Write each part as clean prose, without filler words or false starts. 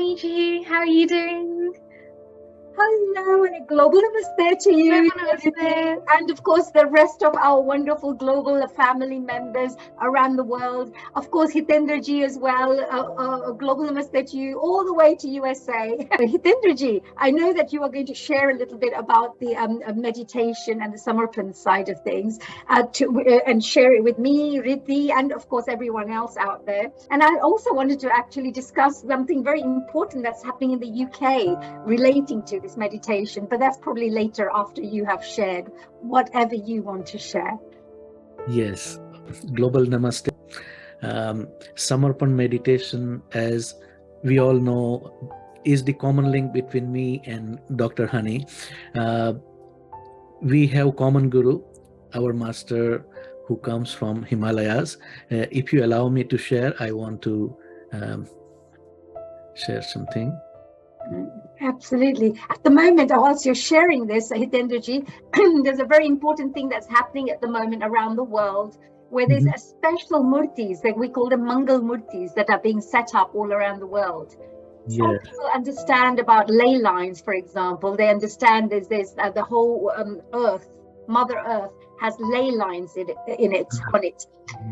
Swamiji. How are you doing? Hello and a global namaste to you, Namaste. and of course the rest of our wonderful global family members around the world. Of course, Hitendra ji as well. A global namaste to you all the way to USA. Hitendra ji, I know that you are going to share a little bit about the meditation and the Samarpan side of things, and share it with me, Riddhi, and of course everyone else out there. And I also wanted to actually discuss something very important that's happening in the UK relating to this meditation, but that's probably later after you have shared whatever you want to share. Yes, global namaste. Samarpan meditation, as we all know, is the common link between me and Dr. Honey. We have common guru, our master who comes from Himalayas. If you allow me to share, I want to share something. Absolutely. At the moment, whilst you're sharing this, Hitendra ji, there's a very important thing that's happening at the moment around the world, where there's a special murtis, that we call them Mangal murtis, that are being set up all around the world. Some Yes. people understand about ley lines, for example. They understand there's the whole earth, Mother Earth, has ley lines on it.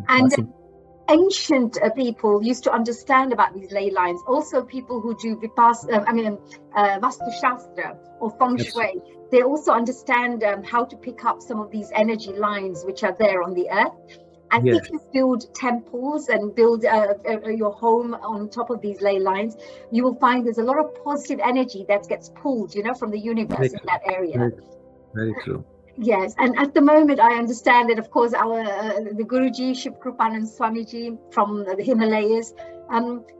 And Awesome. ancient people used to understand about these ley lines. Also, people who do Vastu Shastra or Feng Shui, they also understand how to pick up some of these energy lines which are there on the earth. And Yes. if you build temples and build your home on top of these ley lines, you will find there's a lot of positive energy that gets pulled, from the universe in that area. Very true. Yes, and at the moment, I understand that, of course, the Guruji, Shivkrupanand Swamiji from the Himalayas,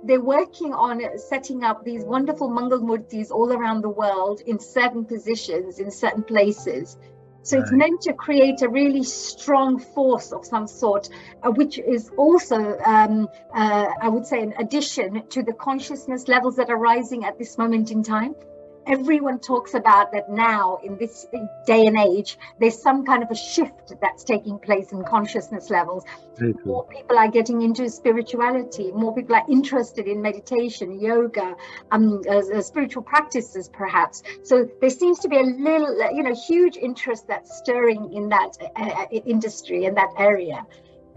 they're working on setting up these wonderful Mangal Murtis all around the world in certain positions, in certain places. So it's meant to create a really strong force of some sort, which is also, I would say, an addition to the consciousness levels that are rising at this moment in time. Everyone talks about that now in this day and age, there's some kind of a shift that's taking place in consciousness levels. More people are getting into spirituality. More people are interested in meditation, yoga, spiritual practices, perhaps. So there seems to be a little, huge interest that's stirring in that industry, in that area.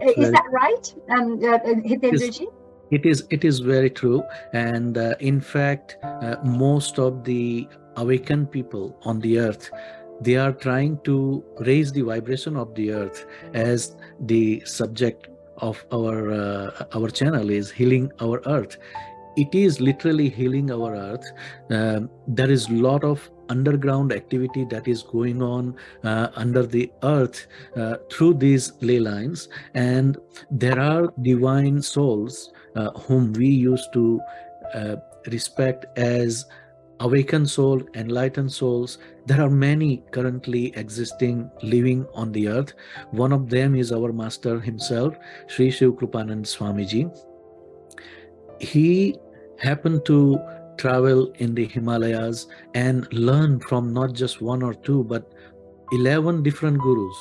Is that right, Hitendra ji? It is very true, and in fact, most of the awakened people on the earth, they are trying to raise the vibration of the earth, as the subject of our channel is healing our earth. It is literally healing our earth. There is a lot of underground activity that is going on under the earth through these ley lines, and there are divine souls whom we used to respect as awakened soul, enlightened souls. There are many currently existing, living on the earth. One of them is our master himself, Shree Shivkrupanand Swamiji. He happened to travel in the Himalayas and learn from not just one or two, but 11 different gurus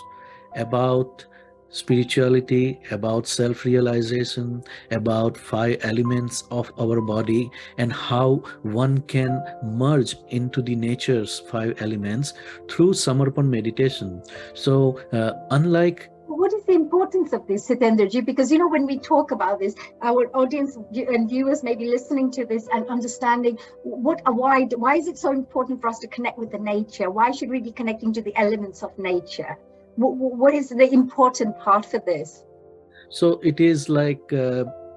about spirituality, about self-realization, about 5 elements of our body, and how one can merge into the nature's 5 elements through Samarpan meditation. So unlike what is the importance of this, Hitendra ji? Because, when we talk about this, our audience and viewers may be listening to this and understanding why is it so important for us to connect with the nature? Why should we be connecting to the elements of nature? What is the important part for this? So it is like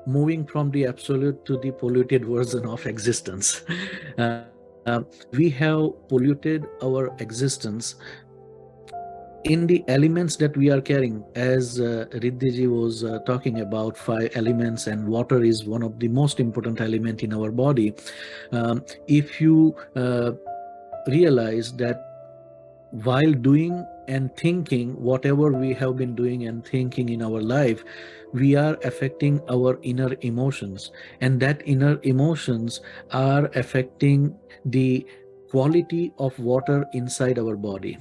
moving from the absolute to the polluted version of existence. We have polluted our existence in the elements that we are carrying, as Riddhiji was talking about 5 elements, and water is one of the most important element in our body. If you realize that while doing and thinking whatever we have been doing and thinking in our life, we are affecting our inner emotions, and that inner emotions are affecting the quality of water inside our body.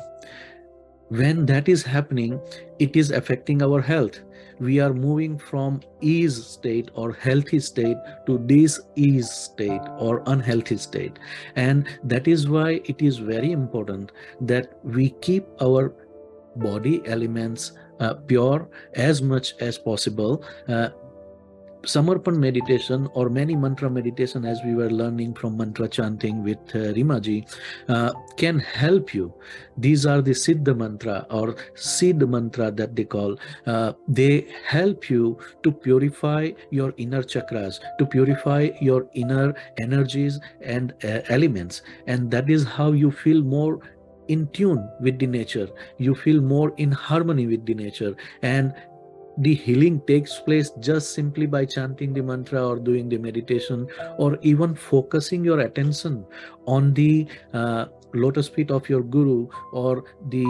When that is happening, it is affecting our health. We are moving from ease state or healthy state to dis-ease state or unhealthy state. And that is why it is very important that we keep our body elements pure as much as possible. Samarpan meditation or many mantra meditation, as we were learning from mantra chanting with Rimaji, can help you. These are the Siddha mantra or Siddha mantra that they call. They help you to purify your inner chakras, to purify your inner energies and elements. And that is how you feel more in tune with the nature. You feel more in harmony with the nature. And the healing takes place just simply by chanting the mantra or doing the meditation, or even focusing your attention on the lotus feet of your guru or the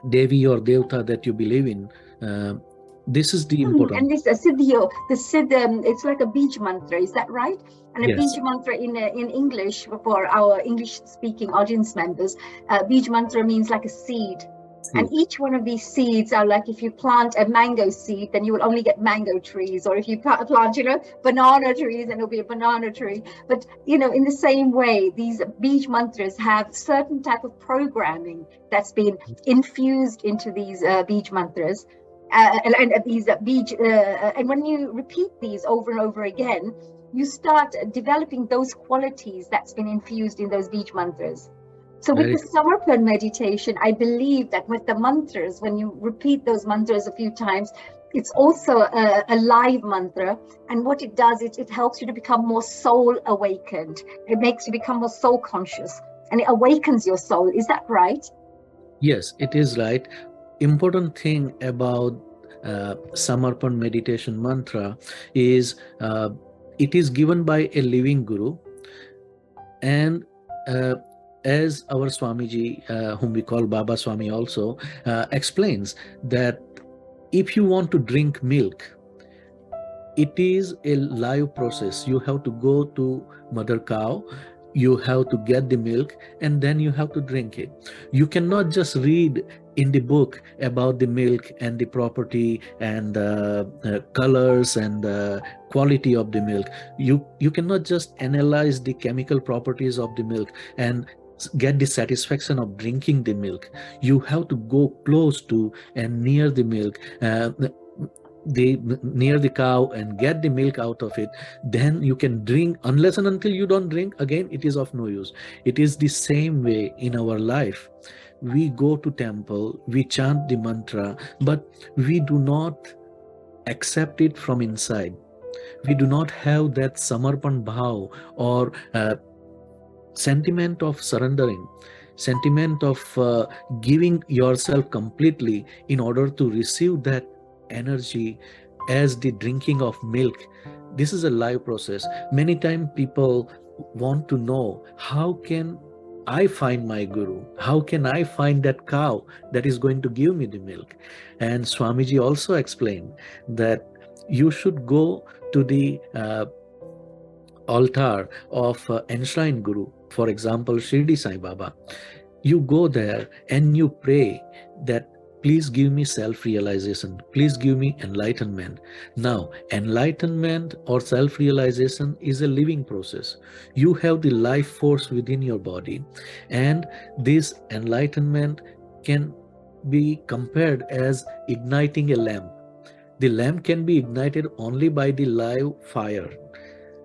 Devi or Devta that you believe in. This is the important. And this Siddhyo, the Siddh, it's like a beach mantra, is that right? And a Yes. beach mantra in English, for our English-speaking audience members, beach mantra means like a seed. And each one of these seeds are like, if you plant a mango seed, then you will only get mango trees. Or if you plant, banana trees, then it'll be a banana tree. But, in the same way, these beej mantras have certain type of programming that's been infused into these beej mantras. And these and when you repeat these over and over again, you start developing those qualities that's been infused in those beej mantras. So with the Samarpan meditation, I believe that with the mantras, when you repeat those mantras a few times, it's also a live mantra. And what it does, it helps you to become more soul awakened. It makes you become more soul conscious, and it awakens your soul. Is that right? Yes, it is right. Important thing about Samarpan meditation mantra is it is given by a living guru. And as our Swamiji, whom we call Baba Swami also, explains that if you want to drink milk, it is a live process. You have to go to mother cow, you have to get the milk, and then you have to drink it. You cannot just read in the book about the milk and the property and the colors and the quality of the milk. You cannot just analyze the chemical properties of the milk and get the satisfaction of drinking the milk. You have to go close to and near the milk, near the cow, and get the milk out of it. Then you can drink. Unless and until you don't drink, again, it is of no use. It is the same way in our life. We go to temple, we chant the mantra, but we do not accept it from inside. We do not have that samarpan bhav or sentiment of surrendering, sentiment of giving yourself completely in order to receive that energy as the drinking of milk. This is a live process. Many times people want to know, how can I find my guru? How can I find that cow that is going to give me the milk? And Swamiji also explained that you should go to the altar of enshrined guru, for example, Shirdi Sai Baba. You go there and you pray that, please give me self-realization. Please give me enlightenment. Now, enlightenment or self-realization is a living process. You have the life force within your body, and this enlightenment can be compared as igniting a lamp. The lamp can be ignited only by the live fire.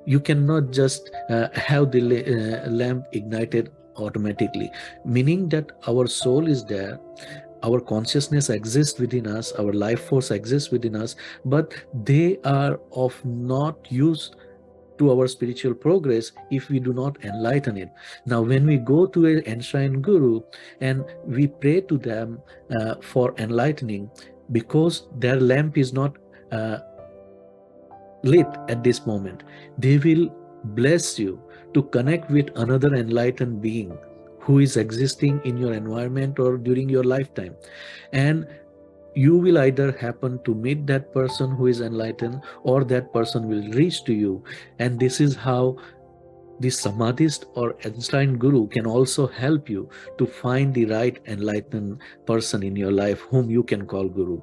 You cannot just have the lamp ignited automatically, meaning that our soul is there, our consciousness exists within us, our life force exists within us, but they are of not use to our spiritual progress if we do not enlighten it. Now, when we go to an enshrined guru and we pray to them for enlightening, because their lamp is not lit at this moment, they will bless you to connect with another enlightened being who is existing in your environment or during your lifetime. And you will either happen to meet that person who is enlightened, or that person will reach to you. And this is how the samadhist or enlightened guru can also help you to find the right enlightened person in your life whom you can call guru.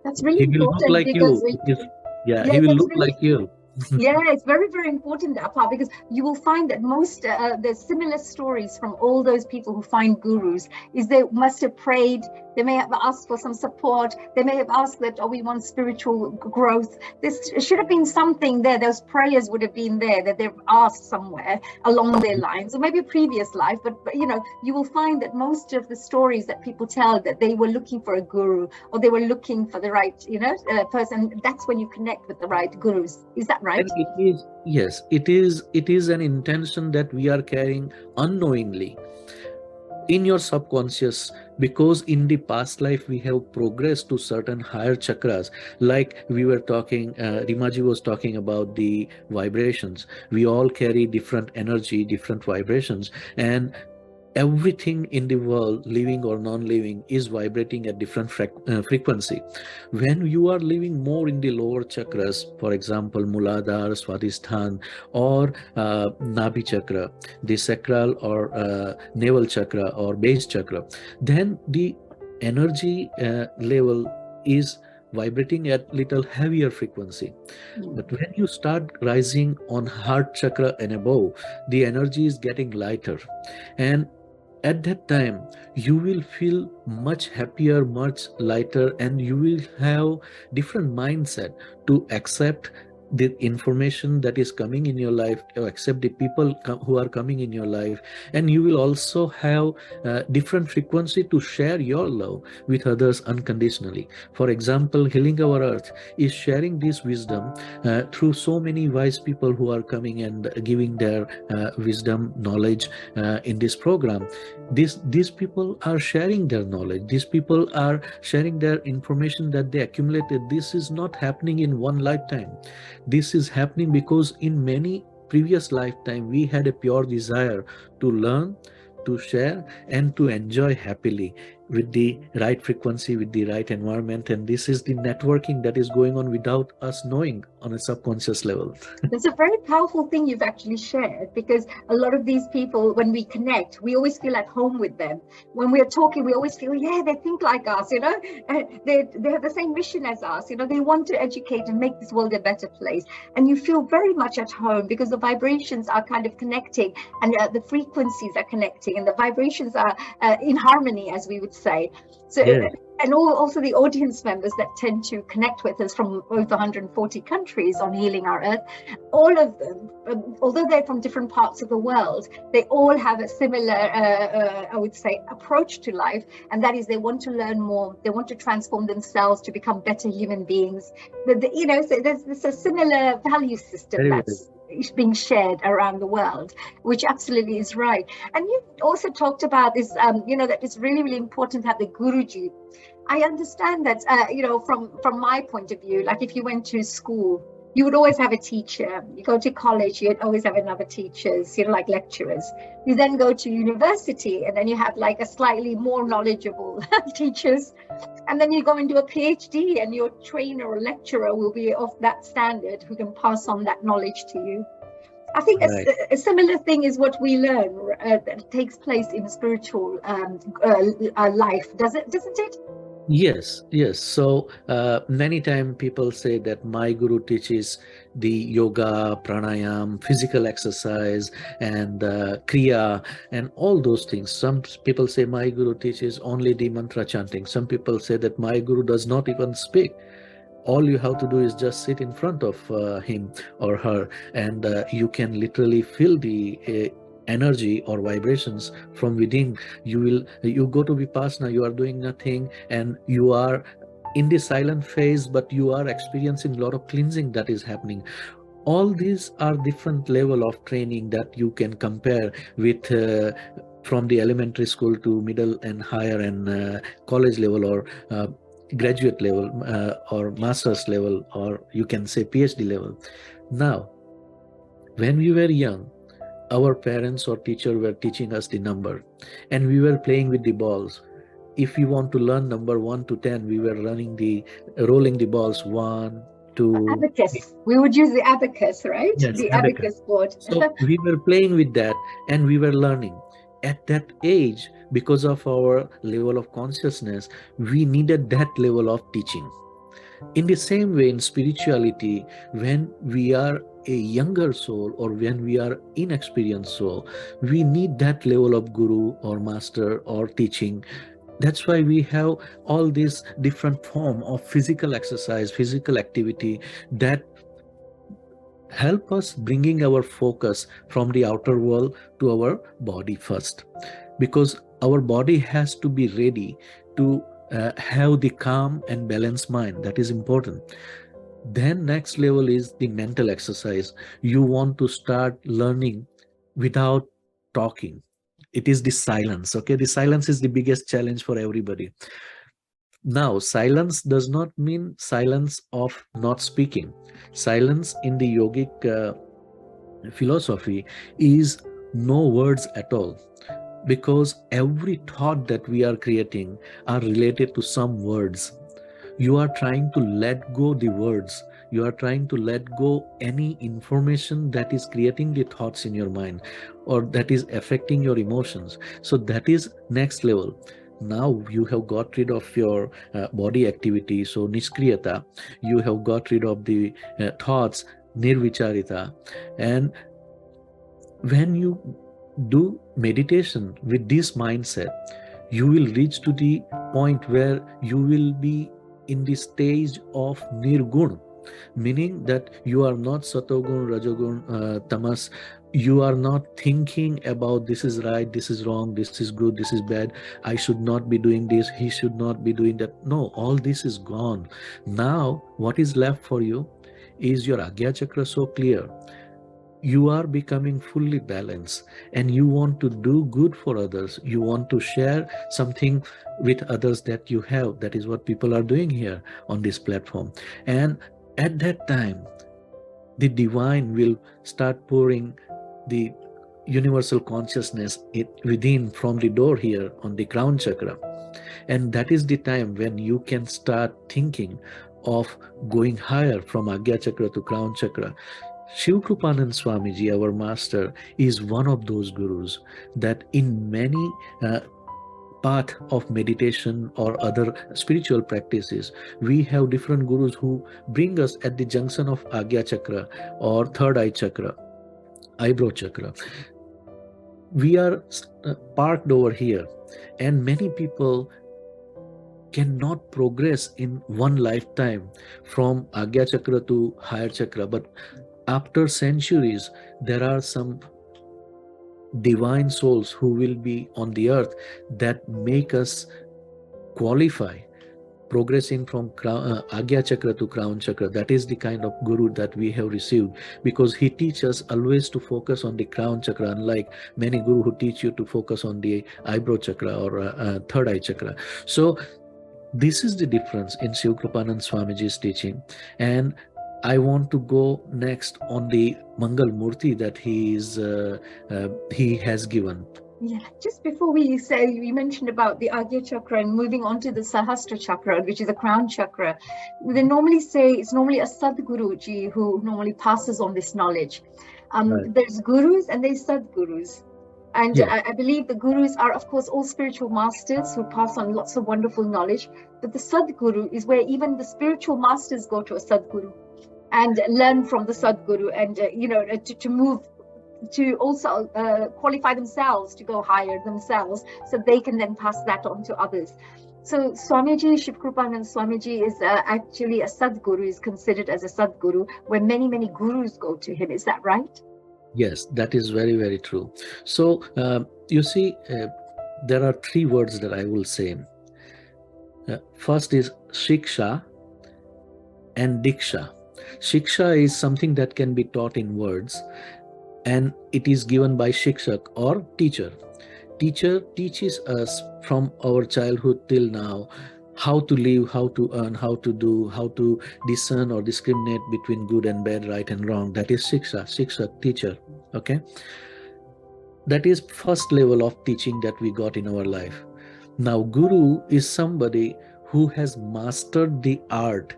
That's really He will look important like because you. Yeah, yeah, he will that's look really like you. yeah, it's very, very important, that part, because you will find that most there's similar stories from all those people who find gurus is they must have prayed, they may have asked for some support, they may have asked that, oh, we want spiritual growth. This should have been something there, those prayers would have been there that they've asked somewhere along their lines, or maybe a previous life, but you will find that most of the stories that people tell, that they were looking for a guru, or they were looking for the right person. That's when you connect with the right gurus. Is that right? And it is, yes, it is an intention that we are carrying unknowingly in your subconscious, because in the past life we have progressed to certain higher chakras, like we were talking, Rimaji was talking about the vibrations. We all carry different energy, different vibrations, and everything in the world, living or non-living, is vibrating at different frequency. When you are living more in the lower chakras, for example Muladhara, Swadhisthana, or Nabhi chakra, the sacral or navel chakra or base chakra, then the energy level is vibrating at little heavier frequency. But when you start rising on heart chakra and above, the energy is getting lighter, and at that time you will feel much happier, much lighter, and you will have different mindset to accept the information that is coming in your life, to accept the people who are coming in your life, and you will also have different frequency to share your love with others unconditionally. For example, Healing Our Earth is sharing this wisdom through so many wise people who are coming and giving their wisdom, knowledge in this program. These people are sharing their knowledge, these people are sharing their information that they accumulated. This is not happening in one lifetime. This is happening because in many previous lifetime we had a pure desire to learn, to share, and to enjoy happily with the right frequency, with the right environment. And this is the networking that is going on without us knowing on a subconscious level. That's a very powerful thing you've actually shared, because a lot of these people, when we connect, we always feel at home with them. When we are talking, we always feel, yeah, they think like us, they have the same mission as us, they want to educate and make this world a better place. And you feel very much at home because the vibrations are kind of connecting, and the frequencies are connecting, and the vibrations are in harmony, as we would say. So, Yes. and also the audience members that tend to connect with us from over 140 countries on Healing Our Earth, all of them, although they're from different parts of the world, they all have a similar, I would say, approach to life. And that is, they want to learn more. They want to transform themselves to become better human beings. So there's a similar value system Very, that's being shared around the world, which absolutely is right. And you also talked about this, that it's really, really important to have the Guruji. I understand that, from my point of view, like if you went to school, you would always have a teacher. You go to college, you'd always have another teachers, like lecturers. You then go to university, and then you have like a slightly more knowledgeable teachers. And then you go and do a PhD, and your trainer or lecturer will be of that standard, who can pass on that knowledge to you. I think right. a similar thing is what we learn that takes place in spiritual life, doesn't it? Yes. So many times people say that my guru teaches the yoga, pranayam, physical exercise, and kriya, and all those things. Some people say my guru teaches only the mantra chanting. Some people say that my guru does not even speak. All you have to do is just sit in front of him or her, and you can literally feel the energy or vibrations from within. You go to Vipassana, you are doing nothing, and you are in the silent phase, but you are experiencing a lot of cleansing that is happening. All these are different level of training that you can compare with from the elementary school to middle and higher and college level, or graduate level, or master's level, or you can say PhD level. Now, when we were young, our parents or teacher were teaching us the number, and we were playing with the balls. If we want to learn number 1 to 10, we were rolling the balls 1, to... Abacus. We would use the abacus, right? Yes, The abacus. abacus board. So we were playing with that and we were learning. At that age, because of our level of consciousness, we needed that level of teaching. In the same way, in spirituality, when we are a younger soul or when we are inexperienced soul, we need that level of guru or master or teaching. That's why we have all these different form of physical exercise, physical activity that help us bringing our focus from the outer world to our body first, because our body has to be ready to have the calm and balanced mind. That is important. Then next level is the mental exercise. You want to start learning without talking. It is the silence. Okay, the silence is the biggest challenge for everybody. Now, silence does not mean silence of not speaking. Silence in the yogic philosophy is no words at all, because every thought that we are creating are related to some words. You are trying to let go the words. You are trying to let go any information that is creating the thoughts in your mind or that is affecting your emotions. So that is next level. Now you have got rid of your body activity, so niskriyata. You have got rid of the thoughts, nirvicharita. And when you do meditation with this mindset, you will reach to the point where you will be in the stage of nirgun, meaning that you are not satogun, rajogun, tamas. You are not thinking about this is right, this is wrong, this is good, this is bad, I should not be doing this, he should not be doing that. No, all this is gone. Now what is left for you is your Agya Chakra so clear. You are becoming fully balanced and you want to do good for others. You want to share something with others that you have. That is what people are doing here on this platform. And at that time, the divine will start pouring the universal consciousness within from the door here on the crown chakra. And that is the time when you can start thinking of going higher from Agya Chakra to crown chakra. Shivkrupanand Swamiji, our master, is one of those gurus that in many path of meditation or other spiritual practices, we have different gurus who bring us at the junction of Agya Chakra or third eye chakra, eyebrow chakra. We are parked over here, and many people cannot progress in one lifetime from Agya Chakra to higher chakra. But after centuries, there are some divine souls who will be on the earth that make us qualify progressing from Agya Chakra to crown chakra. That is the kind of guru that we have received, because he teaches us always to focus on the crown chakra, unlike many guru who teach you to focus on the eyebrow chakra or third eye chakra. So this is the difference in Shivkrupanand Swamiji's teaching. And I want to go next on the Mangal Murti that he has given. Yeah, just before we say, you mentioned about the Agya Chakra and moving on to the Sahasra Chakra, which is the crown chakra. They normally say it's normally a Sadguruji who normally passes on this knowledge. Right. There's gurus and there's Sadgurus. And Yeah. I believe the gurus are, of course, all spiritual masters who pass on lots of wonderful knowledge. But the Sadguru is where even the spiritual masters go to a Sadguru and learn from the Sadguru and, to move, to also qualify themselves to go higher themselves, so they can then pass that on to others. So Swamiji, Shivkrupanand Swamiji is actually a Sadguru, is considered as a Sadguru, where many, many gurus go to him. Is that right? Yes, that is very, very true. So you see, there are three words that I will say. First is Shiksha and Diksha. Shiksha is something that can be taught in words, and it is given by Shikshak or teacher. Teacher teaches us from our childhood till now how to live, how to earn, how to do, how to discern or discriminate between good and bad, right and wrong. That is Shiksha, Shikshak, teacher. Okay, that is first level of teaching that we got in our life. Now Guru is somebody who has mastered the art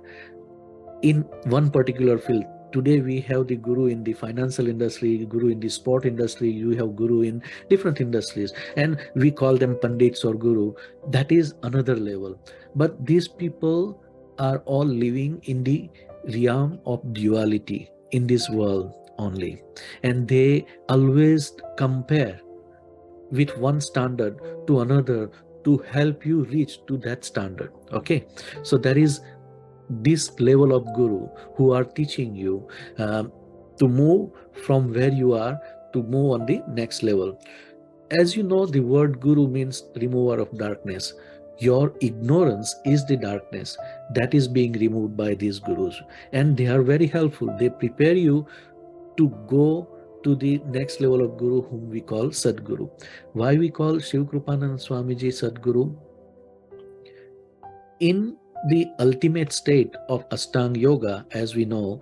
in one particular field. Today we have the guru in the financial industry, guru in the sport industry, you have guru in different industries, and we call them pandits or guru. That is another level. But these people are all living in the realm of duality in this world only, and they always compare with one standard to another to help you reach to that standard. Okay, so there is this level of guru who are teaching you to move from where you are to move on the next level. As you know, the word guru means remover of darkness. Your ignorance is the darkness that is being removed by these gurus, and they are very helpful. They prepare you to go to the next level of guru, whom we call Sadguru. Why we call Shivkrupanand Swamiji Sadguru? In the ultimate state of Ashtanga Yoga, as we know,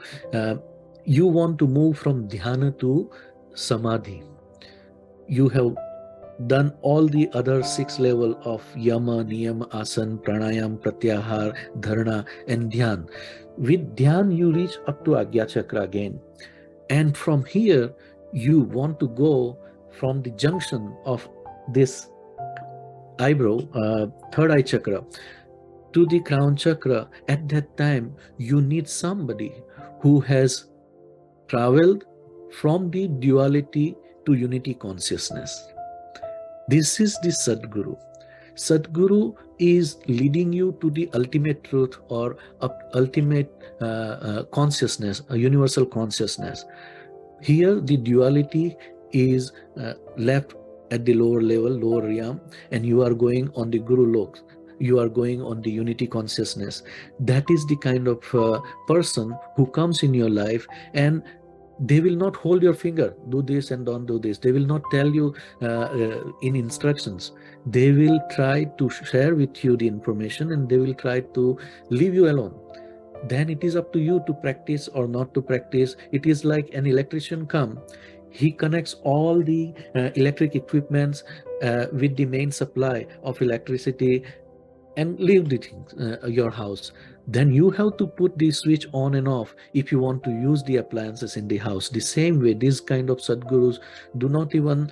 you want to move from dhyana to samadhi. You have done all the other 6 levels of yama, niyama, asana, pranayam, pratyahar, dharana, and dhyan. With dhyan, you reach up to Agya Chakra again. And from here, you want to go from the junction of this eyebrow, third eye chakra, to the crown chakra. At that time, you need somebody who has traveled from the duality to unity consciousness. This is the Sadguru. Sadguru is leading you to the ultimate truth or ultimate consciousness, a universal consciousness. Here, the duality is left at the lower level, lower realm, and you are going on the Guru Lok. You are going on the unity consciousness. That is the kind of person who comes in your life, and they will not hold your finger, do this and don't do this. They will not tell you in instructions. They will try to share with you the information, and they will try to leave you alone. Then it is up to you to practice or not to practice. It is like an electrician come. He connects all the electric equipments with the main supply of electricity and leave the things, your house. Then you have to put the switch on and off if you want to use the appliances in the house. The same way, these kind of Sadgurus do not even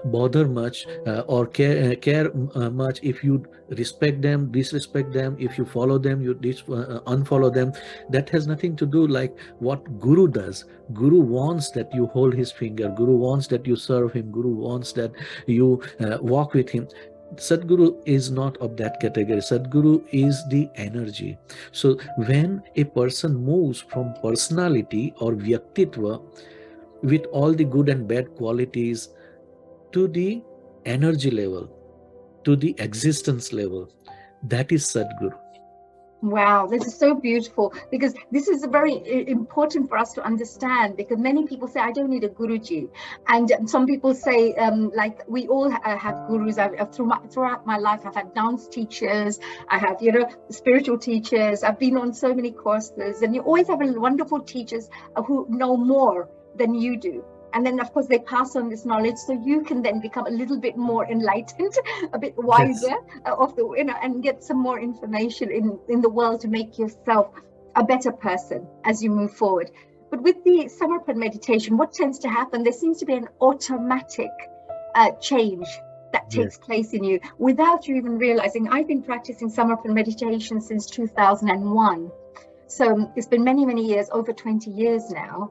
bother much or care much if you respect them, disrespect them. If you follow them, you unfollow them. That has nothing to do like what Guru does. Guru wants that you hold his finger. Guru wants that you serve him. Guru wants that you walk with him. Sadguru is not of that category. Sadguru is the energy. So when a person moves from personality or vyaktitva with all the good and bad qualities to the energy level, to the existence level, that is Sadguru. Wow, this is so beautiful, because this is very important for us to understand, because many people say, I don't need a Guruji. And some people say, like, we all have gurus. Throughout my life, I've had dance teachers, I have, spiritual teachers. I've been on so many courses, and you always have wonderful teachers who know more than you do. And then, of course, they pass on this knowledge, so you can then become a little bit more enlightened, a bit wiser, yes. And get some more information in the world to make yourself a better person as you move forward. But with the Samarpan meditation, what tends to happen? There seems to be an automatic change that takes place in you without you even realizing. I've been practicing Samarpan meditation since 2001. So it's been many, many years, over 20 years now.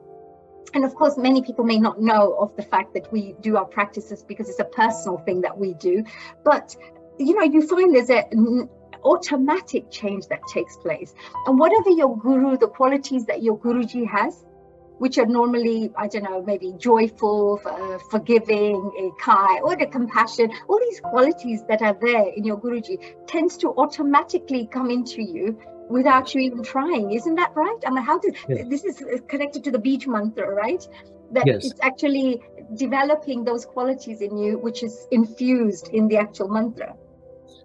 And of course, many people may not know of the fact that we do our practices because it's a personal thing that we do. But, you find there's an automatic change that takes place. And whatever your guru, the qualities that your Guruji has, which are normally, I don't know, maybe joyful, forgiving, kind, or the compassion, all these qualities that are there in your Guruji tends to automatically come into you without you even trying. Isn't that right? I mean, this is connected to the Beej mantra, right? That it's actually developing those qualities in you, which is infused in the actual mantra.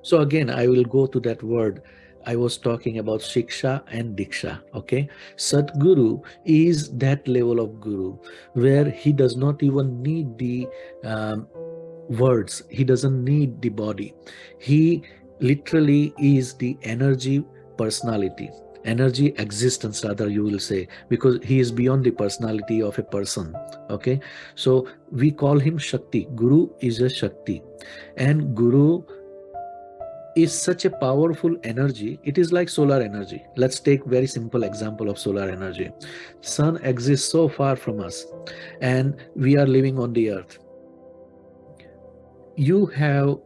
So again, I will go to that word. I was talking about Shiksha and Diksha, okay? Sadguru is that level of Guru where he does not even need the words. He doesn't need the body. He literally is the energy personality. energy existence, rather, you will say, because he is beyond the personality of a person. Okay, so we call him Shakti. Guru is a Shakti, and Guru is such a powerful energy. It is like solar energy. Let's take very simple example of solar energy. Sun exists so far from us, and we are living on the earth. You have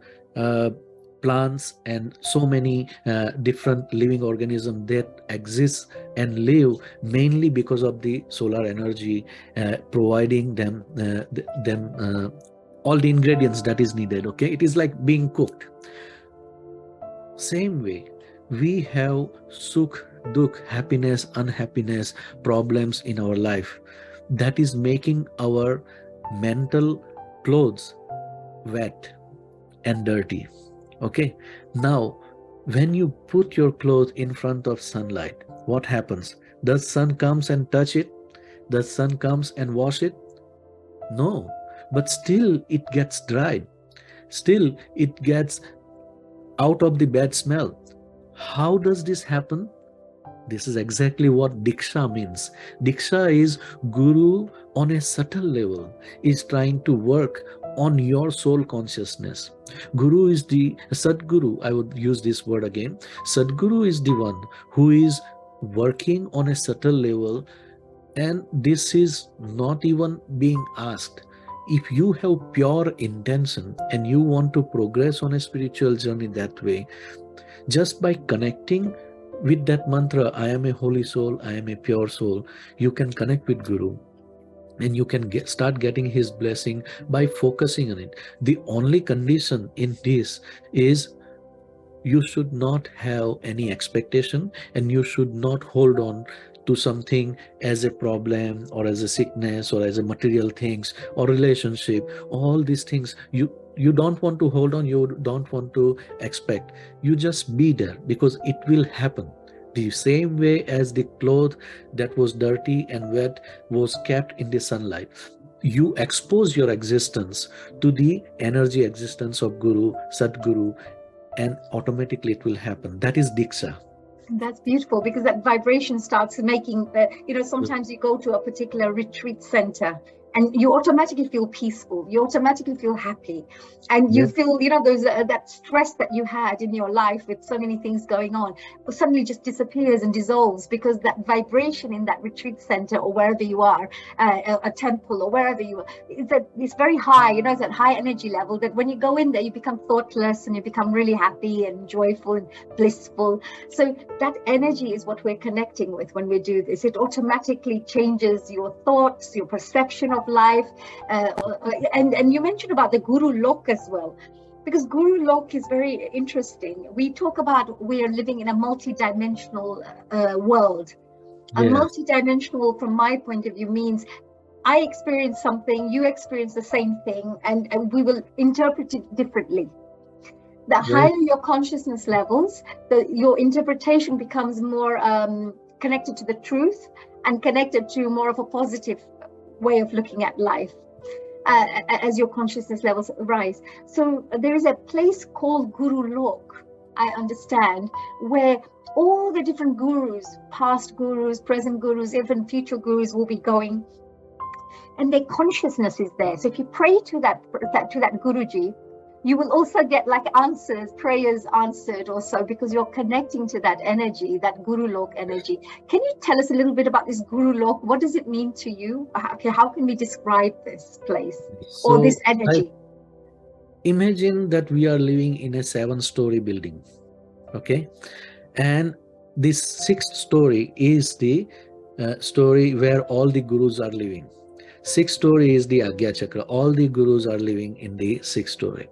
plants and so many different living organisms that exist and live mainly because of the solar energy providing them all the ingredients that is needed. Okay, it is like being cooked. Same way, we have sukh, dukh, happiness, unhappiness, problems in our life that is making our mental clothes wet and dirty. Okay, now when you put your clothes in front of sunlight, what happens? Does sun comes and touch it? Does sun comes and wash it? No, but still it gets dried. Still it gets out of the bad smell. How does this happen? This is exactly what Diksha means. Diksha is Guru on a subtle level, is trying to work on your soul consciousness. Guru is the Sadguru, I would use this word again. Sadguru is the one who is working on a subtle level, and this is not even being asked. If you have pure intention and you want to progress on a spiritual journey that way, just by connecting with that mantra, I am a holy soul, I am a pure soul, you can connect with Guru, and you can start getting his blessing by focusing on it. The only condition in this is you should not have any expectation, and you should not hold on to something as a problem or as a sickness or as a material things or relationship. All these things you don't want to hold on, you don't want to expect. You just be there, because it will happen. The same way as the cloth that was dirty and wet was kept in the sunlight, you expose your existence to the energy existence of Guru, Sadguru, and automatically it will happen. That is Diksha. That's beautiful, because that vibration starts making, sometimes you go to a particular retreat center and you automatically feel peaceful, you automatically feel happy, and you feel, those that stress that you had in your life with so many things going on suddenly just disappears and dissolves, because that vibration in that retreat center or wherever you are, a temple or wherever you are, it's very high. It's that high energy level that when you go in there, you become thoughtless and you become really happy and joyful and blissful. So that energy is what we're connecting with when we do this. It automatically changes your thoughts, your perception of life, and you mentioned about the Guru Lok as well, because Guru Lok is very interesting. We talk about we are living in a multi-dimensional world. A multi-dimensional, from my point of view, means I experience something, you experience the same thing, and we will interpret it differently. The higher your consciousness levels, your interpretation becomes more connected to the truth and connected to more of a positive way of looking at life as your consciousness levels rise. So there is a place called Guru Lok, I understand, where all the different gurus, past gurus, present gurus, even future gurus will be going, and their consciousness is there. So if you pray to that Guruji, you will also get like prayers answered also, because you're connecting to that energy, that Guru Lok energy. Can you tell us a little bit about this Guru Lok? What does it mean to you? How can we describe this place or this energy? Imagine that we are living in a 7-story building, okay? And this 6th story is the story where all the gurus are living. 6th story is the Agya Chakra. All the gurus are living in the 6th story.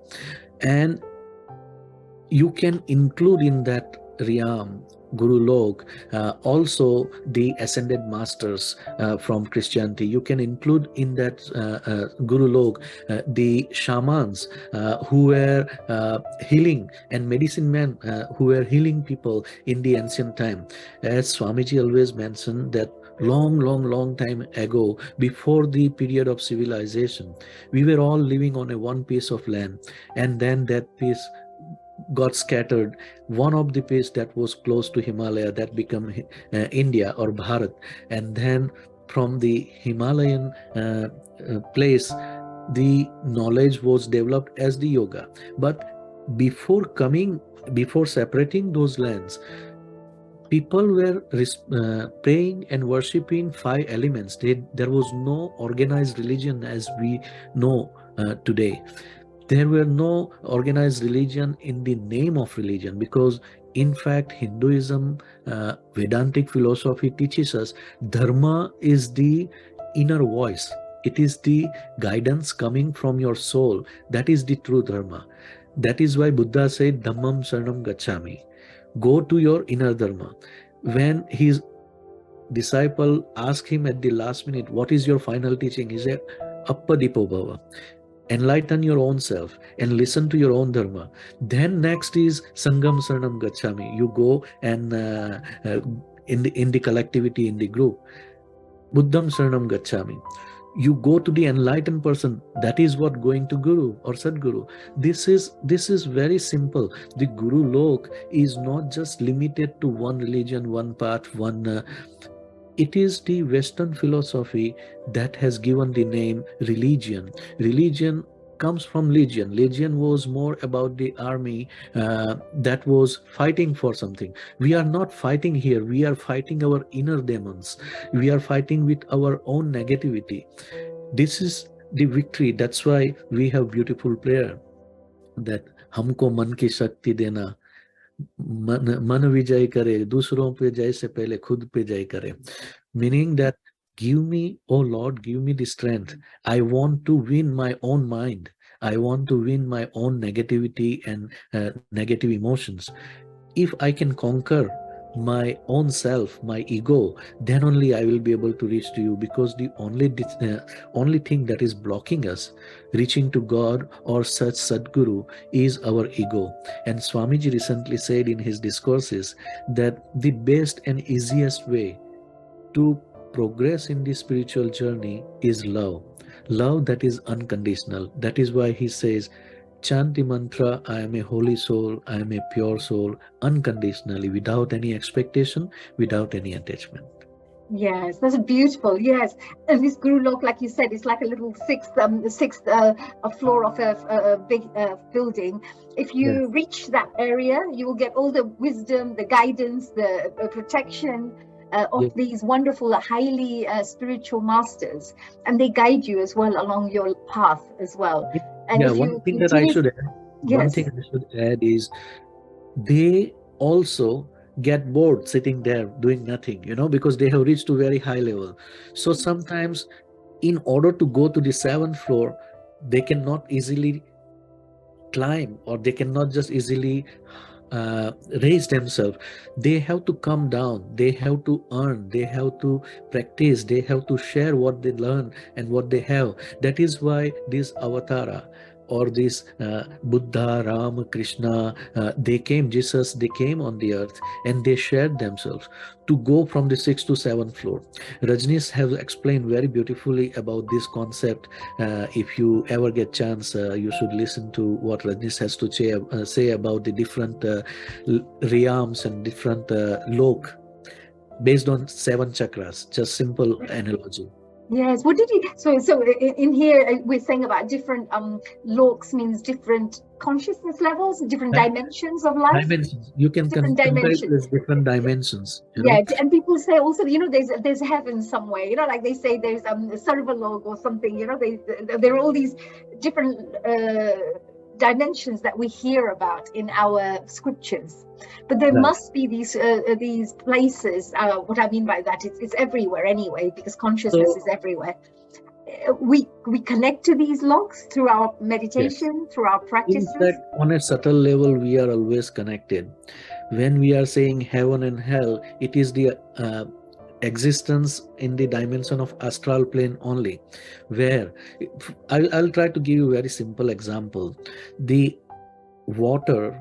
And you can include in that realm, Guru Lok, also the ascended masters from Christianity. You can include in that Guru Lok the shamans who were healing, and medicine men who were healing people in the ancient time. As Swamiji always mentioned, that long time ago, before the period of civilization, we were all living on one piece of land, and then that piece got scattered. One of the place that was close to Himalaya, that became India or Bharat, and then from the Himalayan place, the knowledge was developed as the yoga. But before separating those lands, people were praying and worshipping 5 elements. There was no organized religion as we know today. There were no organized religion in the name of religion, because in fact Hinduism, Vedantic philosophy teaches us dharma is the inner voice. It is the guidance coming from your soul. That is the true dharma. That is why Buddha said dhammam saranam gacchami. Go to your inner dharma. When his disciple asked him at the last minute, what is your final teaching? He said, appadipo bhava. Enlighten your own self and listen to your own dharma. Then next is sangam saranam gacchami. You go and in the collectivity, in the group. Buddham saranam gacchami. You go to the enlightened person. That is what going to Guru or Sadguru. This is very simple. The Guru Lok is not just limited to one religion, one path, one. It is the Western philosophy that has given the name religion. Religion comes from legion. Legion was more about the army that was fighting for something. We are not fighting here. We are fighting our inner demons. We are fighting with our own negativity. This is the victory. That's why we have beautiful prayer that हमको मन की शक्ति देना, मन विजय करे, दूसरों पे जय से पहले खुद पे जय करे. Meaning that give me, oh Lord, give me the strength. I want to win my own mind. I want to win my own negativity and negative emotions. If I can conquer my own self, my ego, then only I will be able to reach to you, because the only thing that is blocking us reaching to God or such Sadguru is our ego. And Swamiji recently said in his discourses that the best and easiest way to progress in the spiritual journey is love. Love that is unconditional. That is why he says, chant the mantra, I am a holy soul, I am a pure soul, unconditionally, without any expectation, without any attachment. Yes, that's beautiful. Yes, and this Guru Lok, like you said, it's like a little sixth floor of a big building. If you reach that area, you will get all the wisdom, the guidance, the protection of these wonderful, highly spiritual masters, and they guide you as well along your path as well. And one thing that I should add is they also get bored sitting there doing nothing, because they have reached to very high level. So sometimes in order to go to the 7th floor, they cannot easily climb, or they cannot just easily raise themselves. They have to come down, they have to earn, they have to practice, they have to share what they learn and what they have. That is why this avatara or this Buddha, Ram, Krishna, Jesus, they came on the earth and they shared themselves to go from the 6th to 7th floor. Rajneesh has explained very beautifully about this concept. If you ever get chance, you should listen to what Rajneesh has to say about the different realms and different lok based on 7 chakras. Just simple analogy. Yes. What did he? So in here we're saying about different loks means different consciousness levels, different dimensions of life. Dimensions. You can compare it with different dimensions. Yeah, and people say also, there's heaven somewhere. Like they say there's a Sarvalok or something. There are all these different dimensions that we hear about in our scriptures. But there must be these places. What I mean by that, it's everywhere anyway, because consciousness is everywhere. We connect to these logs through our meditation, through our practices. In fact, on a subtle level, we are always connected. When we are saying heaven and hell, it is the existence in the dimension of astral plane only, where I'll try to give you a very simple example. The water,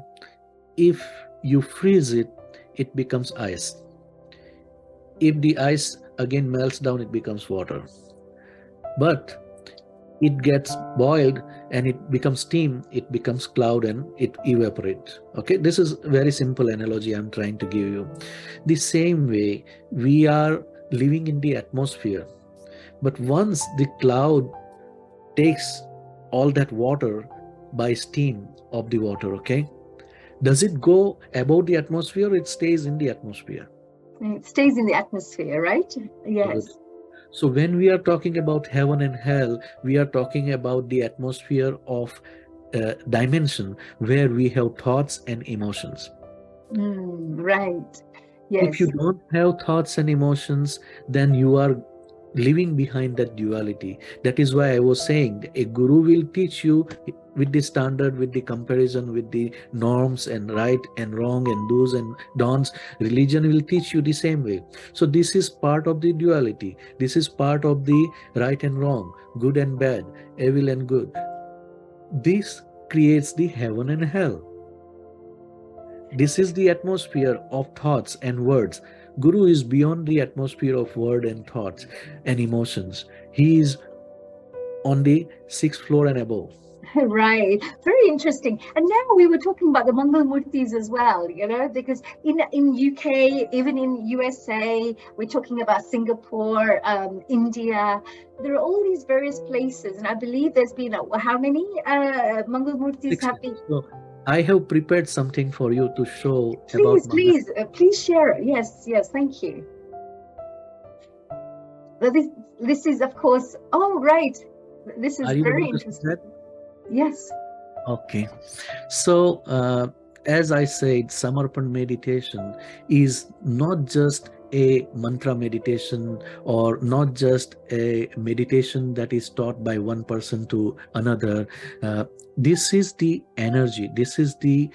if you freeze it, it becomes ice. If the ice again melts down, it becomes water. But it gets boiled and it becomes steam, it becomes cloud and it evaporates. Okay, this is a very simple analogy I'm trying to give you. The same way, we are living in the atmosphere, but once the cloud takes all that water by steam of the water, okay, does it go above the atmosphere? It stays in the atmosphere. It stays in the atmosphere, right? Yes. So when we are talking about heaven and hell, we are talking about the atmosphere of dimension where we have thoughts and emotions. Right. If you Yes. don't have thoughts and emotions, then you are living behind that duality. That is why I was saying a guru will teach you with the standard, with the comparison, with the norms and right and wrong and do's and don'ts. Religion will teach you the same way. So this is part of the duality. This is part of the right and wrong, good and bad, evil and good. This creates the heaven and hell. This is the atmosphere of thoughts and words. Guru is beyond the atmosphere of word and thoughts and emotions. He is on the 6th floor and above. Right, very interesting. And now we were talking about the Mangal Murtis as well, you know, because in UK, even in USA, we're talking about Singapore, India. There are all these various places, and I believe there's been how many Mangal Murtis have been? So I have prepared something for you to show Please, about please share. Yes, thank you. This is, of course. Oh, right. This is very interesting. Yes. Okay. So, as I said, Samarpan meditation is not just a mantra meditation or not just a meditation that is taught by one person to another. This is the energy. This is the,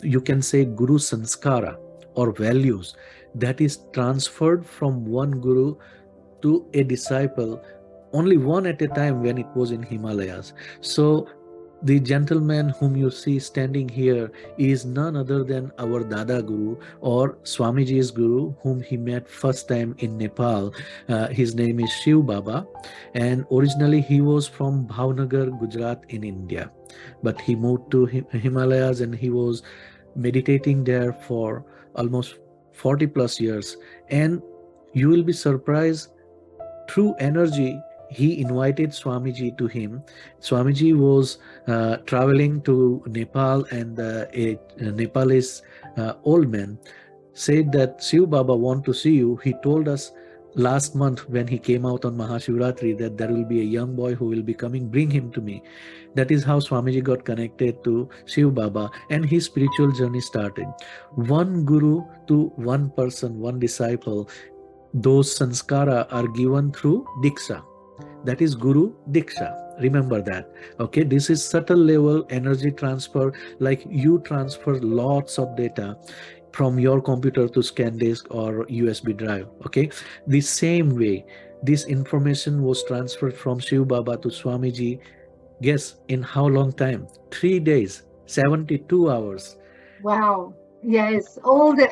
you can say, Guru Sanskara or values that is transferred from one Guru to a disciple, only one at a time when it was in Himalayas. So the gentleman whom you see standing here is none other than our Dada Guru or Swamiji's Guru, whom he met first time in Nepal. His name is Shiv Baba, and originally he was from Bhavnagar, Gujarat in India. But he moved to Himalayas and he was meditating there for almost 40 plus years. And you will be surprised, through energy, he invited Swamiji to him. Swamiji was traveling to Nepal, and a Nepalese old man said that Shiv Baba want to see you. He told us last month when he came out on Mahashivratri that there will be a young boy who will be coming, bring him to me. That is how Swamiji got connected to Shiv Baba and his spiritual journey started. One guru to one person, one disciple. Those sanskara are given through Diksha. That is Guru Diksha. Remember that. Okay, this is subtle level energy transfer, like you transfer lots of data from your computer to ScanDisk or USB drive. Okay, the same way this information was transferred from Shiv Baba to Swamiji. Guess in how long time? 3 days, 72 hours. Wow. Yes, all the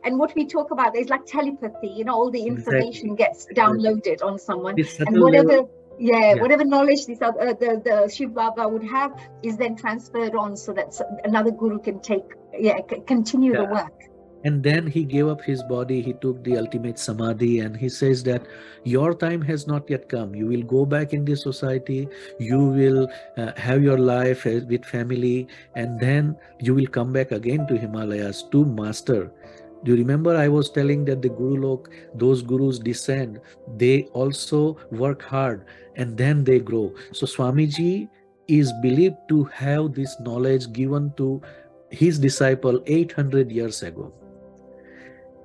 and what we talk about is like telepathy, you know, all the information gets downloaded on someone, and whatever whatever knowledge this the Shiv Baba would have is then transferred on, so that another guru can continue the work. And then he gave up his body, he took the ultimate samadhi, and he says that your time has not yet come. You will go back in the society, you will have your life with family, and then you will come back again to Himalayas to master. Do you remember I was telling that the Guru Lok, those gurus descend, they also work hard and then they grow. So Swamiji is believed to have this knowledge given to his disciple 800 years ago.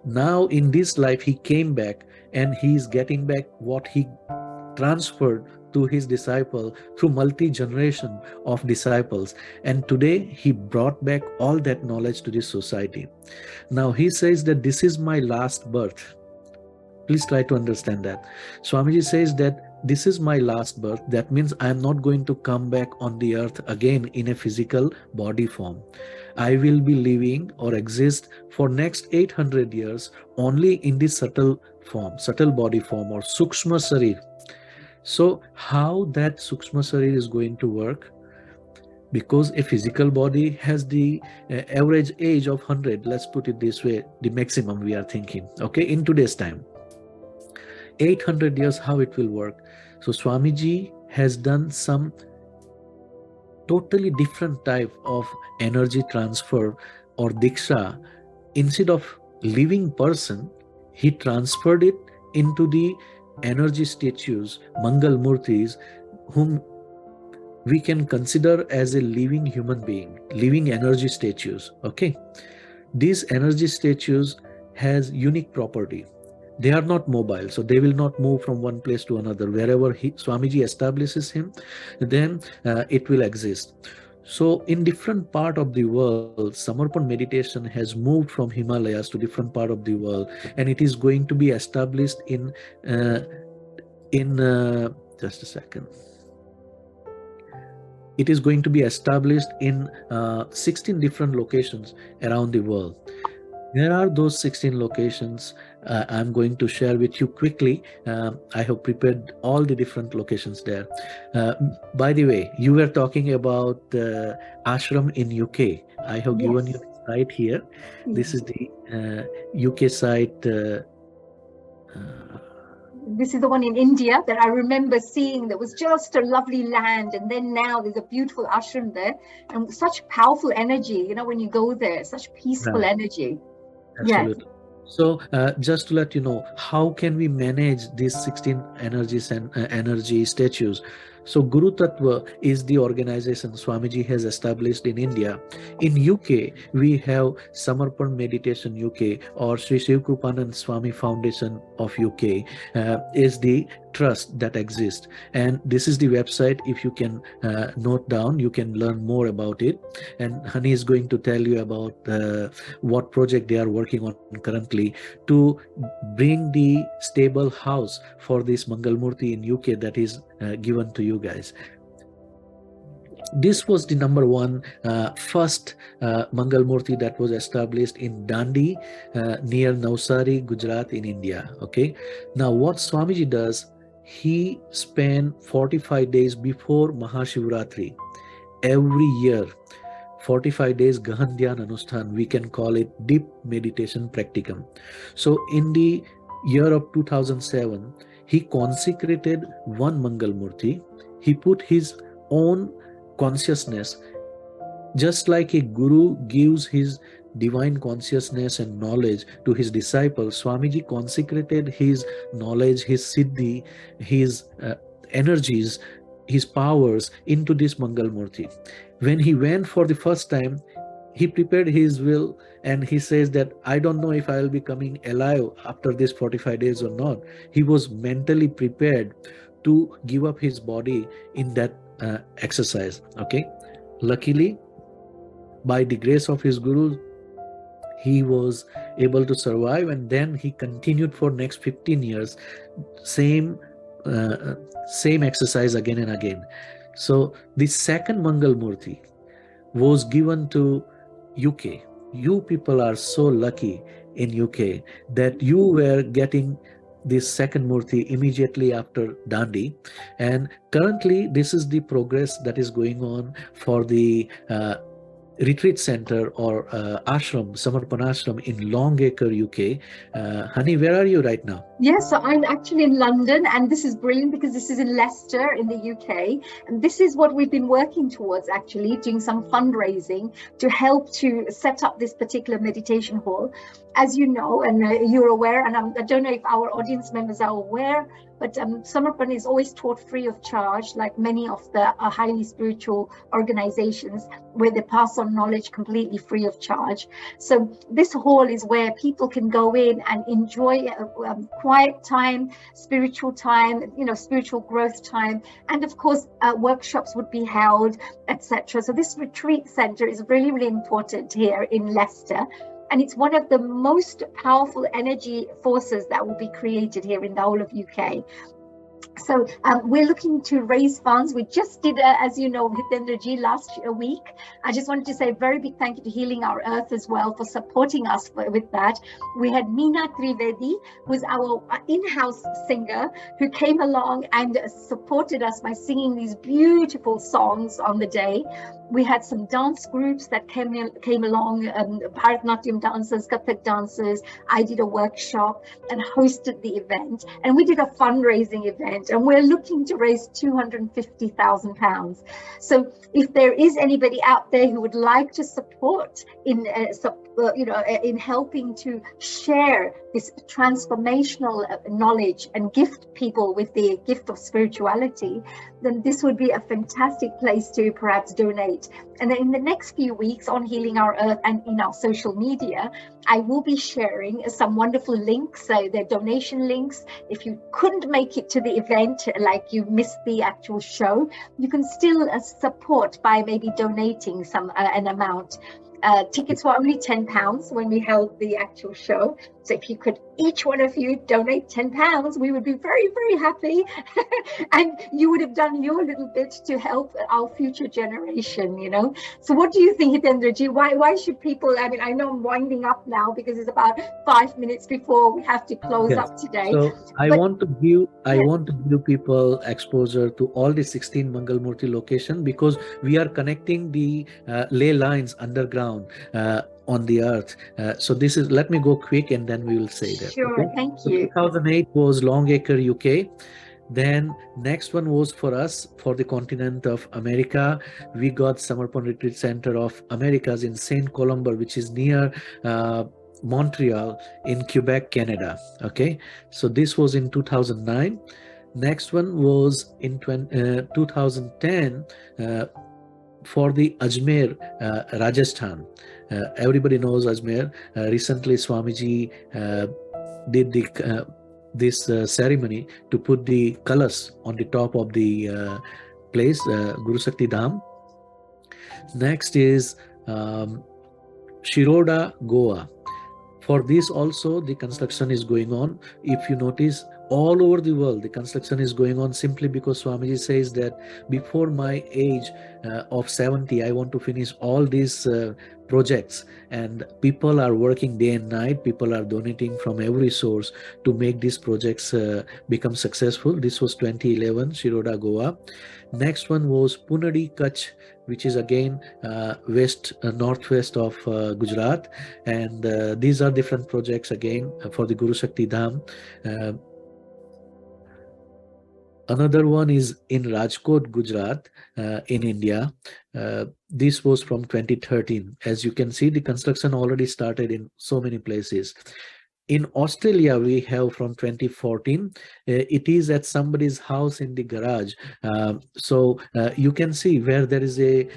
Now in this life he came back and he is getting back what he transferred to his disciple through multi-generation of disciples, and today he brought back all that knowledge to this society. Now he says that this is my last birth. Please try to understand that. Swamiji says that this is my last birth. That means I am not going to come back on the earth again in a physical body form. I will be living or exist for next 800 years only in this subtle form, subtle body form, or Sukshma Sarir. So how that Sukshma Sharir is going to work? Because a physical body has the average age of 100, let's put it this way, the maximum we are thinking, okay, in today's time. 800 years, how it will work? So Swamiji has done some totally different type of energy transfer or diksha. Instead of living person, he transferred it into the energy statues, Mangal Murtis, whom we can consider as a living human being, living energy statues. Okay, these energy statues has unique property. They are not mobile, so they will not move from one place to another. Wherever Swamiji establishes him, then it will exist. So in different part of the world, Samarpan meditation has moved from Himalayas to different part of the world, and it is going to be established uh, in just a second. It is going to be established in 16 different locations around the world. Where are those 16 locations? I'm going to share with you quickly. I have prepared all the different locations there. By the way, you were talking about ashram in UK. I have given you the site here. This is the UK site. This is the one in India that I remember seeing, that was just a lovely land, and then now there's a beautiful ashram there, and such powerful energy, you know, when you go there, such peaceful energy. Absolutely. Yes. So just to let you know, how can we manage these 16 energies and energy statues? So Guru Tattva is the organization Swamiji has established in India. In UK, we have Samarpan Meditation UK, or Shree Shivkrupanand Swami Foundation of UK is the trust that exists. And this is the website. If you can note down, you can learn more about it. And Hani is going to tell you about what project they are working on currently to bring the stable house for this Mangal Murti in UK that is given to you guys. This was the number one first Mangal Murti that was established in Dandi near Navsari, Gujarat in India. Okay. Now what Swamiji does, he spent 45 days before Mahashivratri every year. 45 days Gahan Dhyan Anushthan, we can call it deep meditation practicum. So in the year of 2007, he consecrated one Mangal Murti. He put his own consciousness, just like a guru gives his divine consciousness and knowledge to his disciples, Swamiji consecrated his knowledge, his siddhi, his energies, his powers into this Mangal Murti. When he went for the first time, he prepared his will, and he says that I don't know if I will be coming alive after this 45 days or not. He was mentally prepared to give up his body in that exercise. Okay, luckily, by the grace of his guru, he was able to survive, and then he continued for next 15 years, same exercise again and again. So the second Mangal Murti was given to UK. You people are so lucky in UK that you were getting this second Murti immediately after Dandi. And currently, this is the progress that is going on for the retreat center or ashram, Samarpan Ashram in Longacre, UK. Hani, where are you right now? Yes, so I'm actually in London, and this is brilliant because this is in Leicester in the UK. And this is what we've been working towards, actually, doing some fundraising to help to set up this particular meditation hall. As you know, and you're aware, and I don't know if our audience members are aware, but Samarpan is always taught free of charge, like many of the highly spiritual organizations where they pass on knowledge completely free of charge. So this hall is where people can go in and enjoy quiet time, spiritual time, you know, spiritual growth time, and of course workshops would be held, etc. So this retreat center is really, really important here in Leicester. And it's one of the most powerful energy forces that will be created here in the whole of UK. So we're looking to raise funds. We just did, as you know, Hitendra ji, last week. I just wanted to say a very big thank you to Healing Our Earth as well for supporting us with that. We had Meena Trivedi, who's our in-house singer, who came along and supported us by singing these beautiful songs on the day. We had some dance groups that came along, Bharatanatyam dancers, Kathak dancers. I did a workshop and hosted the event, and we did a fundraising event, and we're looking to raise £250,000. So if there is anybody out there who would like to support in in helping to share this transformational knowledge and gift people with the gift of spirituality, then this would be a fantastic place to perhaps donate. And then in the next few weeks on Healing Our Earth and in our social media, I will be sharing some wonderful links, the donation links. If you couldn't make it to the event, like you missed the actual show, you can still support by maybe donating an amount. Tickets were only £10 when we held the actual show. So if you could, each one of you donate £10, we would be very, very happy. And you would have done your little bit to help our future generation, you know. So what do you think, Hitendra ji? Why should people, I mean, I know I'm winding up now because it's about 5 minutes before we have to close up today. So I want to give people exposure to all the 16 Mangal Murti location, because we are connecting the ley lines underground on the earth. So this is, let me go quick and then we will say that. Sure, okay? Thank you. So 2008 was Longacre, UK. Then next one was for us, for the continent of America. We got Samarpan Retreat Center of Americas in Saint Colombo, which is near Montreal in Quebec, Canada. Okay, so this was in 2009. Next one was in 2010 for the Ajmer, Rajasthan. Everybody knows Ajmer. Recently Swamiji did the this ceremony to put the colors on the top of the place, Guru Sakti Dham. Next is Shiroda, Goa. For this also the construction is going on. If you notice, all over the world the construction is going on, simply because Swamiji says that before my age of 70 I want to finish all these projects, and people are working day and night. People are donating from every source to make these projects become successful. This was 2011, Shiroda, Goa. Next one was Punadi, Kutch, which is again northwest of Gujarat, and these are different projects again for the Guru Sakti Dham. Another one is in Rajkot, Gujarat, in India. This was from 2013. As you can see, the construction already started in so many places. In Australia, we have from 2014. It is at somebody's house in the garage. So you can see where there is a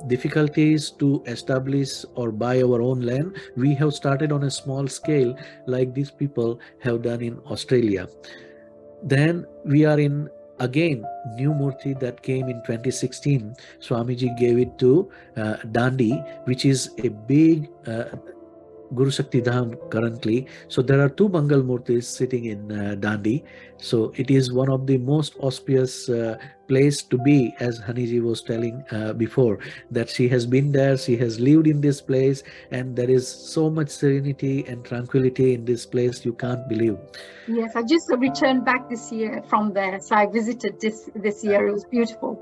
difficulties to establish or buy our own land. We have started on a small scale, like these people have done in Australia. Then we are in, again, new Murti that came in 2016. Swamiji gave it to Dandi, which is a big Guru Sakti Dham currently. So there are two Mangal Murtis sitting in Dandi. So it is one of the most auspicious place to be, as Haniji was telling before, that she has been there, she has lived in this place, and there is so much serenity and tranquility in this place, you can't believe. Yes, I just returned back this year from there. So I visited this year. It was beautiful.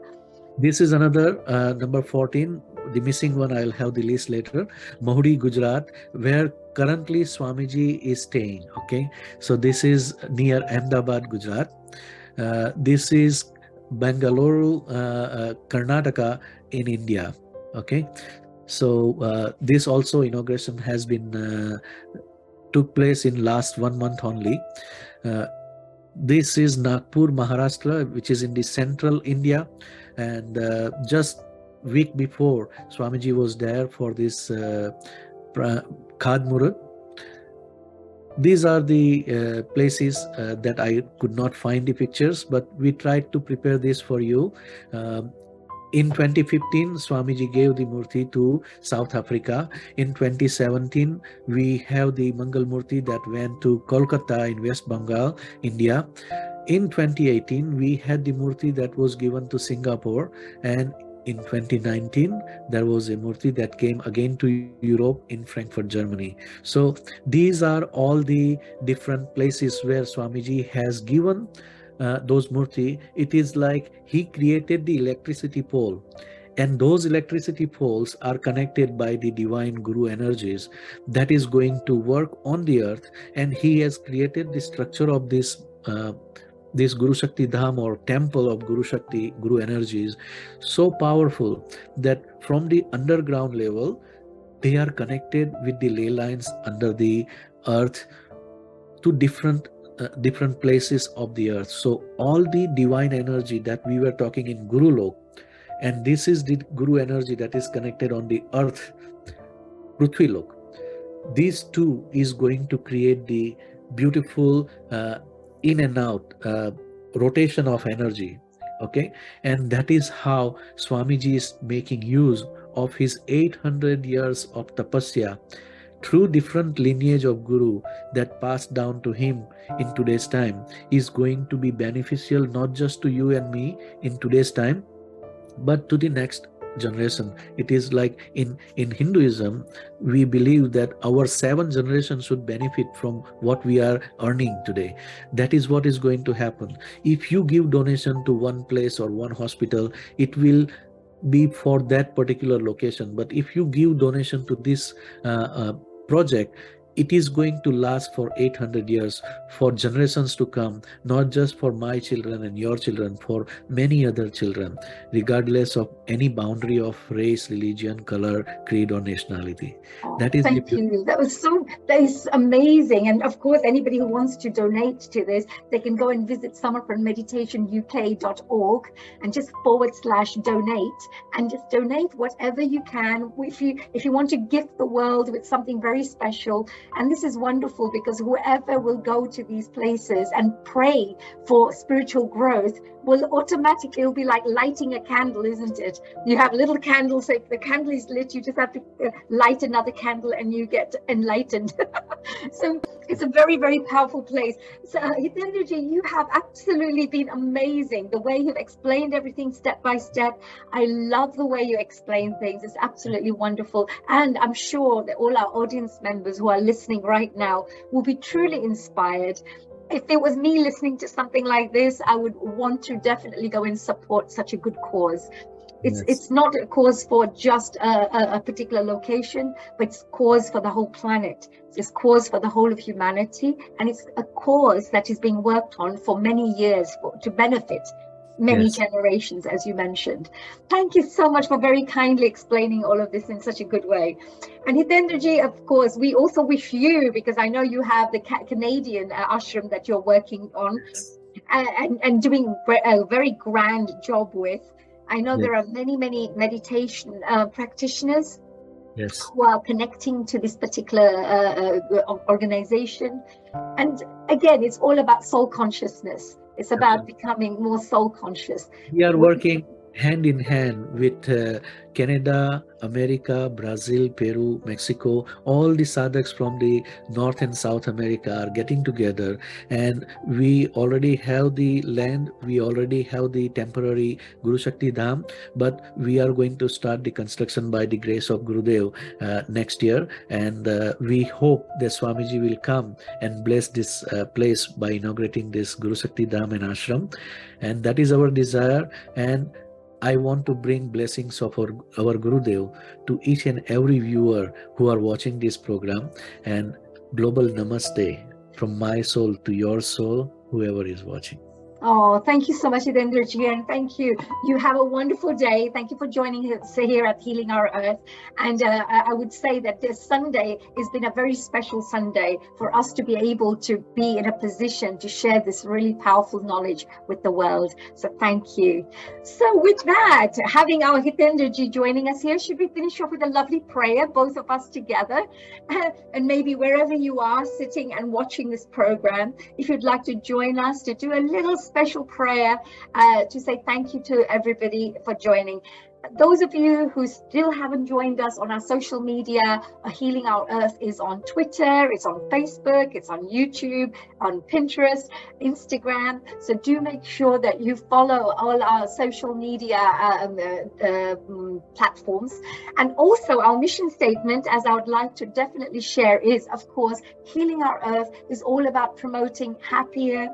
This is another number 14. The missing one, I'll have the list later. Mahudi, Gujarat, where currently Swamiji is staying. Okay, so this is near Ahmedabad, Gujarat. This is Bangalore, Karnataka in India. Okay, so this also inauguration has been took place in last 1 month only. This is Nagpur, Maharashtra, which is in the central India, and just week before Swamiji was there for this Khad Murat. These are the places that I could not find the pictures, but we tried to prepare this for you. In 2015, Swamiji gave the Murti to South Africa. In 2017, we have the Mangal Murti that went to Kolkata in West Bengal, India. in 2018, we had the Murti that was given to Singapore, and in 2019, there was a Murti that came again to Europe in Frankfurt, Germany. So these are all the different places where Swamiji has given those Murti. It is like he created the electricity pole, and those electricity poles are connected by the divine Guru energies that is going to work on the earth, and he has created the structure of this Guru Shakti Dham, or temple of Guru Shakti, Guru energies, so powerful that from the underground level, they are connected with the ley lines under the earth to different places of the earth. So all the divine energy that we were talking in Guru Lok, and this is the Guru energy that is connected on the earth, Prithvi Lok. These two is going to create the beautiful in and out rotation of energy. Okay, and that is how Swamiji is making use of his 800 years of tapasya through different lineage of Guru that passed down to him in today's time, is going to be beneficial not just to you and me in today's time, but to the next generation. It is like in Hinduism, we believe that our 7 generations should benefit from what we are earning today. That is what is going to happen. If you give donation to one place or one hospital, it will be for that particular location. But if you give donation to this project, it is going to last for 800 years, for generations to come, not just for my children and your children, for many other children, regardless of any boundary of race, religion, color, creed, or nationality. That is Thank you. That is amazing. And of course, anybody who wants to donate to this, they can go and visit samarpanmeditationuk.org and just /donate, and just donate whatever you can. If you want to gift the world with something very special. And this is wonderful, because whoever will go to these places and pray for spiritual growth will automatically, it'll be like lighting a candle, isn't it? You have little candles, so if the candle is lit, you just have to light another candle and you get enlightened. So it's a very, very powerful place. So Hitendra ji, you have absolutely been amazing. The way you've explained everything step by step. I love the way you explain things. It's absolutely wonderful. And I'm sure that all our audience members who are listening right now will be truly inspired. If it was me listening to something like this, I would want to definitely go and support such a good cause. It's not a cause for just a particular location, but it's a cause for the whole planet. It's a cause for the whole of humanity, and it's a cause that is being worked on for many years to benefit many generations, as you mentioned. Thank you so much for very kindly explaining all of this in such a good way. And Hitendra ji, of course, we also wish you, because I know you have the Canadian ashram that you're working on and doing a very grand job with. I know there are many meditation practitioners who are connecting to this particular organization. And again, it's all about soul consciousness. It's about becoming more soul conscious. We are working hand in hand with Canada, America, Brazil, Peru, Mexico. All the sadhaks from the North and South America are getting together, and we already have the land, we already have the temporary Guru Shakti Dham, but we are going to start the construction by the grace of Gurudev next year, and we hope that Swamiji will come and bless this place by inaugurating this Guru Shakti Dham and ashram, and that is our desire. And I want to bring blessings of our Gurudev to each and every viewer who are watching this program, and global namaste from my soul to your soul, whoever is watching. Oh, thank you so much, Hitendra ji, and thank you. You have a wonderful day. Thank you for joining us here at Healing Our Earth. And I would say that this Sunday has been a very special Sunday for us to be able to be in a position to share this really powerful knowledge with the world. So thank you. So with that, having our Hitendra ji joining us here, should we finish off with a lovely prayer, both of us together? And maybe wherever you are sitting and watching this program, if you'd like to join us to do a little special prayer to say thank you to everybody for joining. those of you who still haven't joined us on our social media, Healing Our Earth is on Twitter, it's on Facebook, it's on YouTube, on Pinterest, Instagram. So do make sure that you follow all our social media platforms. And also our mission statement, as I would like to definitely share, is, of course, Healing Our Earth is all about promoting happier,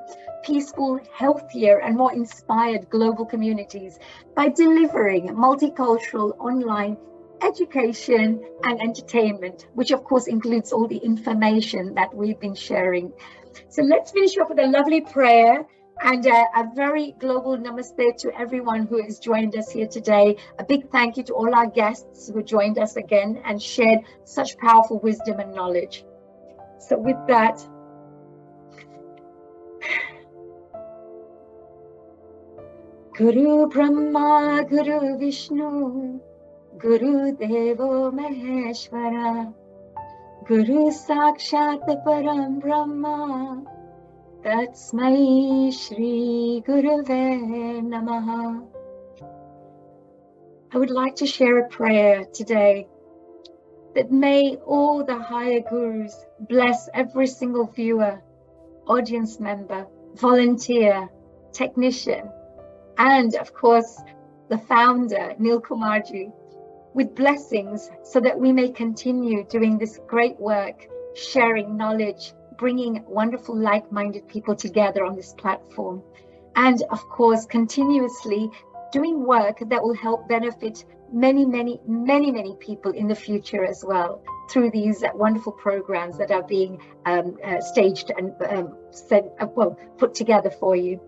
peaceful, healthier, and more inspired global communities by delivering multicultural online education and entertainment, which of course includes all the information that we've been sharing. So let's finish off with a lovely prayer and a very global namaste to everyone who has joined us here today. A big thank you to all our guests who joined us again and shared such powerful wisdom and knowledge. So with that, Guru Brahma, Guru Vishnu, Guru Devo Maheshwara, Guru Sakshat Param Brahma, Tatsmai Shri Gurave Namaha. I would like to share a prayer today that may all the higher gurus bless every single viewer, audience member, volunteer, technician, and of course, the founder, Neil Kumarji, with blessings so that we may continue doing this great work, sharing knowledge, bringing wonderful like-minded people together on this platform. And of course, continuously doing work that will help benefit many, many, many, many people in the future as well through these wonderful programs that are being staged and put together for you.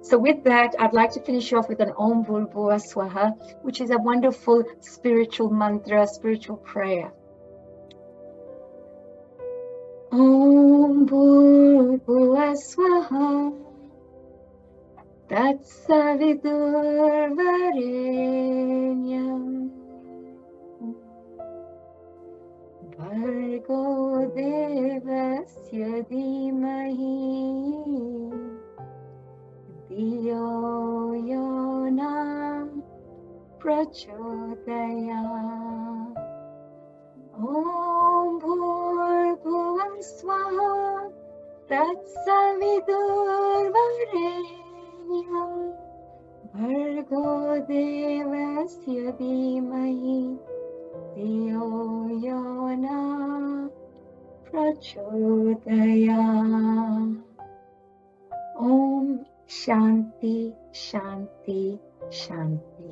So with that, I'd like to finish off with an Om Bhurrbhuva Swaha, which is a wonderful spiritual mantra, spiritual prayer. Om Bhurrbhuva Swaha Tatsavidur Varenyam Bhargo Devasya Dhimahi Diyo Yona Prachodaya. Om Bhurrbhuva Swaha Tatsavidur Varenyam Bhargo Devasya Dhimahi Diyo Yona Prachodaya. Om Shanti, Shanti, Shanti.